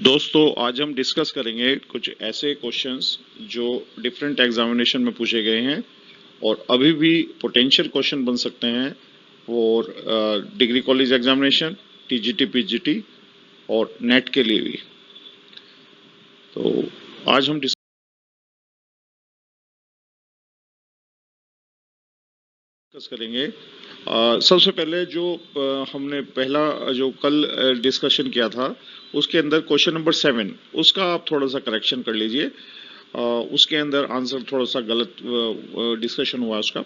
दोस्तों आज हम डिस्कस करेंगे कुछ ऐसे क्वेश्चंस जो डिफरेंट एग्जामिनेशन में पूछे गए हैं और अभी भी पोटेंशियल क्वेश्चन बन सकते हैं और degree college examination, TGT, PGT और नेट के लिए भी। तो आज हम डिस्कस करेंगे। सबसे पहले जो हमने पहला जो कल डिस्कशन किया था उसके अंदर क्वेश्चन नंबर 7 उसका आप थोड़ा सा करेक्शन कर लीजिए। उसके अंदर आंसर थोड़ा सा गलत डिस्कशन हुआ उसका।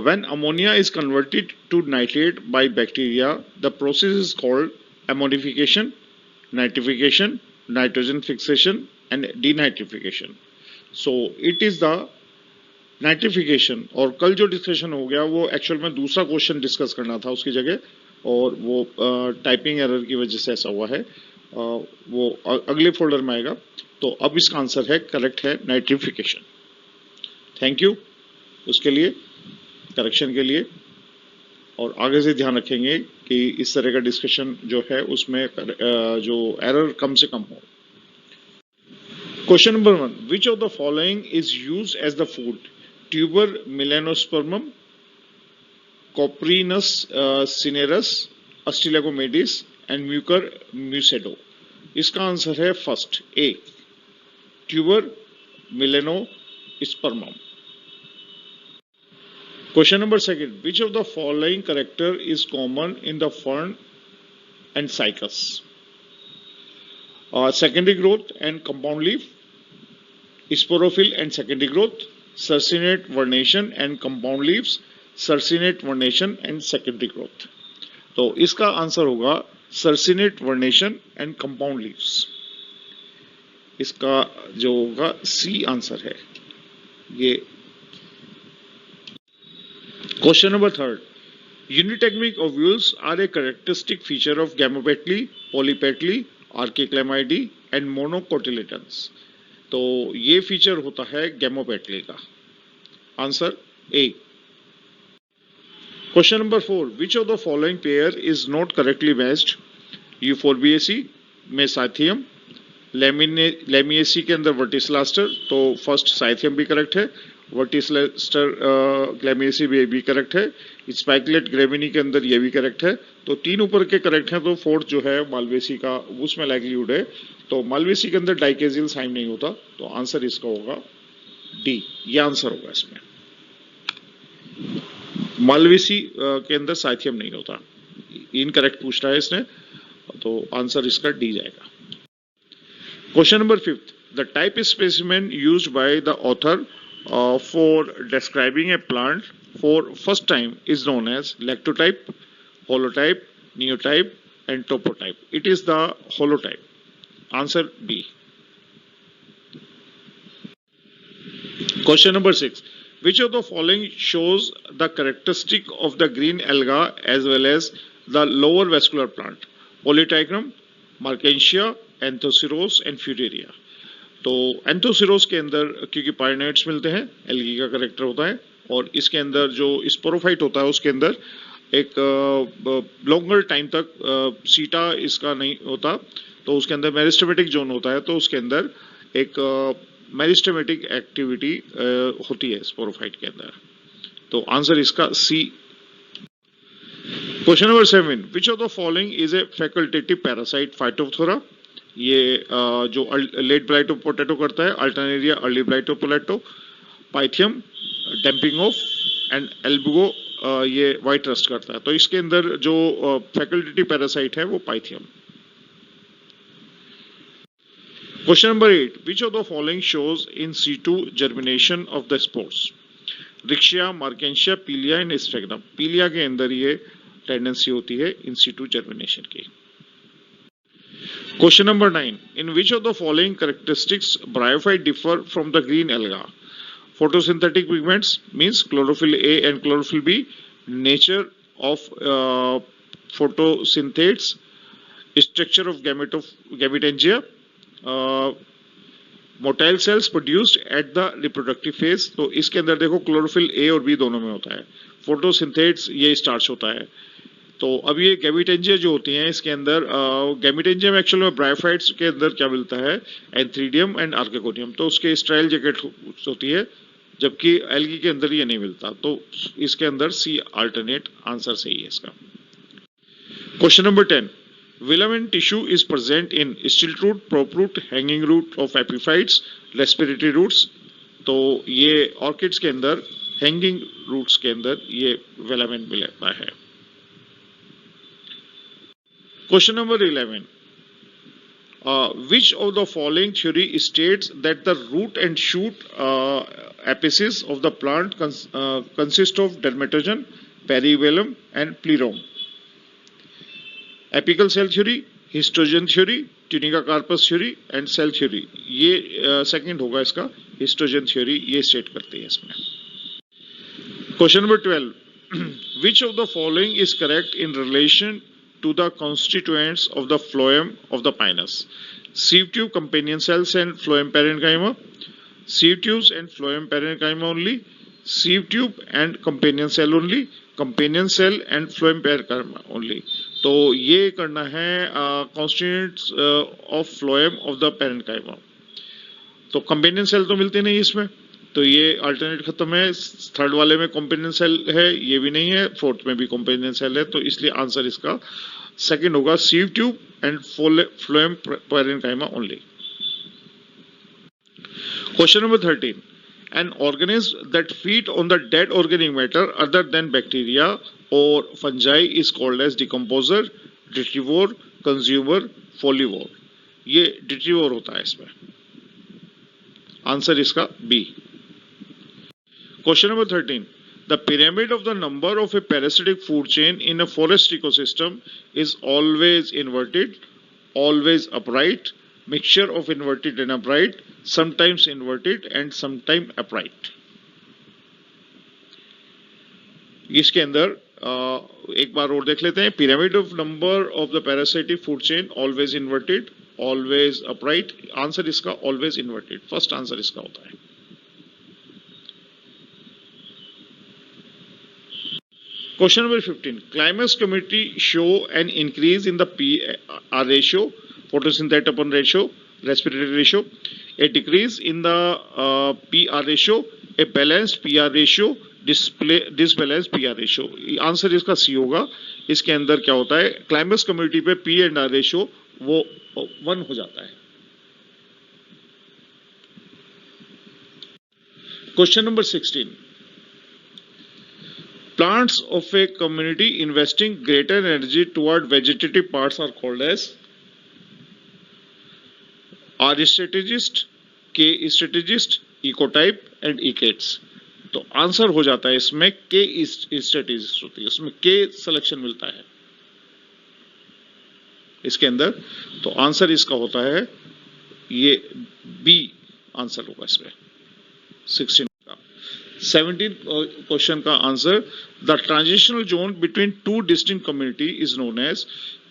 When ammonia is converted to nitrate by bacteria, the process is called ammonification, nitrification, nitrogen fixation and denitrification. So it is the nitrification. और कल जो डिस्कशन हो गया वो एक्चुअल में दूसरा क्वेश्चन डिस्कस करना था उसकी जगह, और वो टाइपिंग एरर की वजह से ऐसा हुआ है। वो अगले फोल्डर में आएगा। तो अब इसका आंसर है करेक्ट है नाइट्रिफिकेशन। थैंक यू उसके लिए, करेक्शन के लिए। और आगे से ध्यान रखेंगे कि इस तरह का डिस्कशन जो है उसमें जो एरर कम से कम हो। Question number 1, which of the following is used as the food? Tuber melanosporum, Coprinus cinereus, Ustilago maydis and Mucor mucedo. इसका आंसर है first A, Tuber melanosporum. Question number 2, which of the following character is common in the fern and Cycas? Secondary growth and compound leaf, sporophyll and secondary growth, circinate vernation and compound leaves, circinate vernation and secondary growth. तो इसका answer होगा circinate vernation and compound leaves. इसका जो होगा C answer है ये। Question number 3, unitegmic ovules are a characteristic feature of Gamopetalae, Polypetalae, Archichlamydeae and monocotyledons. तो ये फीचर होता है गैमोपेटली का। Answer A. Question number 4, which of the following pair is not correctly matched? Euphorbiaceae में cyathium, Lamiaceae के अंदर वर्टिसलास्टर। तो first cyathium भी करेक्ट है, वर्टिसलास्टर लेमिएसी भी करेक्ट है, स्पाइकलेट ग्रेविनी के अंदर ये भी करेक्ट है। तो 3 ऊपर के करेक्ट हैं। तो फोर्थ जो है मालवेसी का, उसमें लाइक्लीहुड है। तो मालवेसी के अंदर डाइकेजिल साइन नहीं होता, तो आंसर इसका होगा डी। ये आंसर होगा इसमें। मालवेसी के अंदर साइथियम नहीं होता। इनकरेक्ट पूछ रहा है इसने, तो आंसर इसका डी जाएगा। Question number 5, the type specimen used by the author for describing a plant for first time is known as lectotype, holotype, neotype and topotype. It is the holotype. Answer B. Question number 6, which of the following shows the characteristic of the green alga as well as the lower vascular plant? Polytrichum, Markensia, Anthoceros and Fureria. तो Anthoceros के अंदर क्योंकि पाइनेट्स मिलते हैं, algae का character होता है, और इसके अंदर जो स्पोरोफाइट होता है उसके अंदर एक लॉन्गर टाइम तक सीटा इसका नहीं होता, तो उसके अंदर मेरिस्टेमेटिक जोन होता है, तो उसके अंदर एक मेरिस्टेमेटिक एक्टिविटी होती है स्पोरोफाइट के अंदर। तो आंसर इसका C. Question number 7, which of the following is a facultative parasite? Phytophthora, ये जो लेट ब्लाइट ऑफ पोटैटो करता है, Alternaria early blight of potato, Pythium damping off and Albugo ये व्हाइट रस्ट करता है। तो इसके अंदर जो फैकल्टेटिव पैरासाइट है वो Pythium. Question number 8, which of the following shows in situ germination of the spores? Riccia, Marchantia, Pellia and Sphagnum. Pellia के अंदर ये टेंडेंसी होती है इन सीटू जर्मिनेशन की। Question number 9, in which of the following characteristics bryophyte differ from the green alga? Photosynthetic pigments means chlorophyll A and chlorophyll B, nature of photosynthetes, structure of gametangia, motile cells produced at the reproductive phase। तो इसके अंदर देखो chlorophyll A और B दोनों में होता है। फोटोसिंथेट्स ये स्टार्च होता है, तो अब ये गैमिटेंजिया जो होती हैं इसके अंदर गैमिटेंजिया में एक्चुअल में ब्रायोफाइट्स के अंदर क्या मिलता है, एंथ्रीडियम एंड आर्केगोनियम, तो उसके स्ट्राइल जैकेट होती है, जबकि एल्गी के अंदर ये नहीं मिलता। तो इसके अंदर सी अल्टरनेट आंसर सही है इसका। Question number 10, filament tissue is present in still root, prop root, hanging root of epiphytes, respiratory roots। तो ये ऑर्किड्स के अंदर हैंगिंग रूट्स के अंदर ये फिलामेंट मिलता है। Question number 11, which of the following theory states that the root and shoot apices of the plant consist of dermatogen, perivellum and plerome? Apical cell theory, histogen theory, tunica corpus theory and cell theory. ये second होगा इसका, histogen theory ये state करती है इसमें। Question number 12, which of the following is correct in relation to the constituents of the phloem of the Pinus? Sieve tube, companion cells and phloem parenchyma, sieve tubes and phloem parenchyma only, sieve tube and companion cell only, companion cell and phloem parenchyma only. तो ये करना है constituents of phloem of the parenchyma. तो companion cell तो मिलती नहीं इसमें, तो ये अल्टरनेट खत्म है। थर्ड वाले में कंपेनियन सेल है, ये भी नहीं है, फोर्थ में भी कंपेनियन सेल है, तो इसलिए आंसर इसका सेकंड होगा, सीव tube and phloem parenchyma only. Question number 13, an organism that feed on the dead organic matter other than bacteria or fungi is called as decomposer, detrivore, consumer, folivore। ये detrivore होता है इसमें, answer इसका B. Question number 13, the pyramid of the number of a parasitic food chain in a forest ecosystem is always inverted, always upright, mixture of inverted and upright, sometimes inverted and sometimes upright। इसके अंदर एक बार और देख लेते हैं। Pyramid of number of the parasitic food chain, always inverted, always upright, answer इसका always inverted, first answer इसका होता है। Question number 15, climax community show an increase in the PR ratio, photosynthetic upon ratio, respiratory ratio, a decrease in the PR ratio, a balanced PR ratio, disbalanced PR ratio। Answer इसका सी होगा। इसके अंदर क्या होता है, क्लाइमेक्स कम्युनिटी पे P and R ratio वो 1 हो जाता है। Question number 16, plants of a community investing greater energy toward vegetative parts are called as R strategist, K strategist, ecotype and ecates। तो आंसर हो जाता है इसमें K strategist होती है, इसमें K सिलेक्शन मिलता है इसके अंदर, तो आंसर इसका होता है ये बी आंसर होगा इसमें 16 का। 17 क्वेश्चन का answer, the transitional zone between two distinct community is known as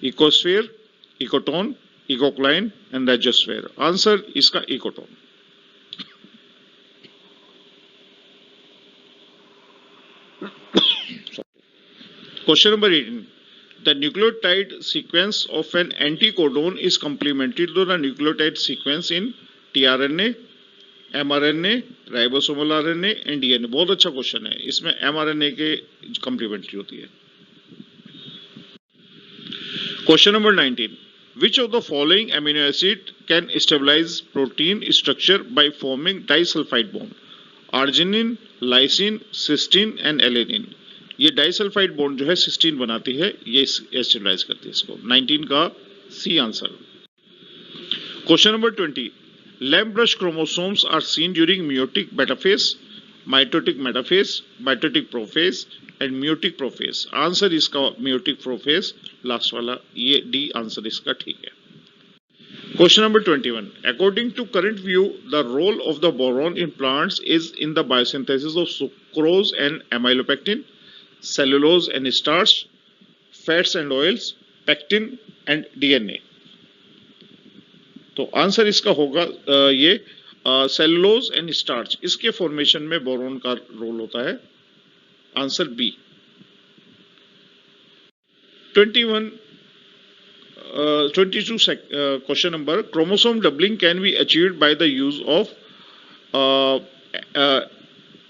ecosphere, ecotone, ecocline and regiosphere. Answer इसका ecotone. Question number 18, the nucleotide sequence of an anticodon is complementary to the nucleotide sequence in tRNA, mRNA, ribosomal RNA and DNA। बहुत अच्छा question है, इसमें mRNA के complementary होती है। Question number 19, which of the following amino acid can stabilize protein structure by forming disulfide bond? arginine, lysine, cysteine and alanine। ये disulphide bond जो है सिस्टीन बनाती है, ये स्टेबलाइज करती है इसको। 19 का C answer. Question number 20, lampbrush chromosomes are seen during meiotic metaphase, mitotic metaphase, mitotic prophase and meiotic prophase. Answer इसका मियोटिक प्रोफेज लास्ट वाला, ये डी आंसर इसका ठीक है। Question number 21, according to current view the role of the boron in plants is in the biosynthesis of sucrose and amylopectin, cellulose and starch, fats and oils, pectin and DNA। तो answer इसका होगा ये cellulose and starch, इसके formation में boron का role होता है, answer B. 21 22 question number, chromosome doubling can be achieved by the use of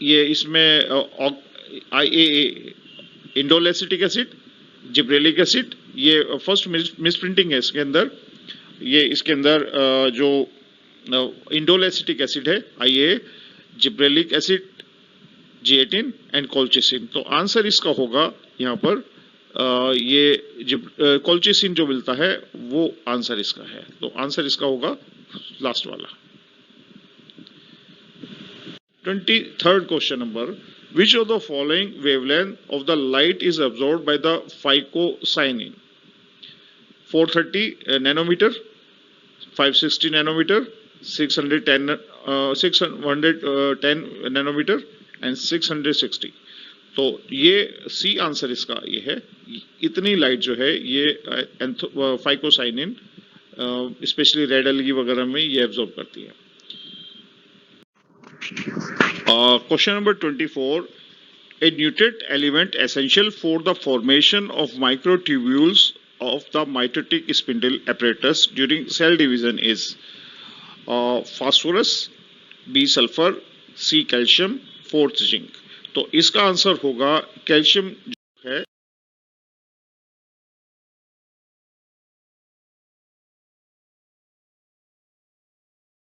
ये इसमें IAA इंडोलेसिटिक एसिड, जिब्रेलिक एसिड, ये फर्स्ट मिसप्रिंटिंग है इसके अंदर। ये इसके अंदर जो इंडोलेसिटिक एसिड है IA, gibberellic acid G18 and colchicine. तो आंसर इसका होगा यहाँ पर ये कोल्चिसिन जो मिलता है वो आंसर इसका है। तो आंसर इसका होगा लास्ट वाला। 23rd question number, which of the following wavelength of the light is absorbed by the phycocyanin? 430 nanometer, 560 nanometer, 610 nanometer and 660। तो ये सी आंसर इसका ये है। इतनी लाइट जो है ये फाइकोसाइनिन स्पेशली रेड एलगी वगैरह में ये एब्जॉर्ब करती है। Question number 24, a nutrient element essential for the formation of microtubules of the mitotic spindle apparatus during cell division is phosphorus, B sulfur, C calcium, 4th zinc. तो इसका answer होगा calcium जो है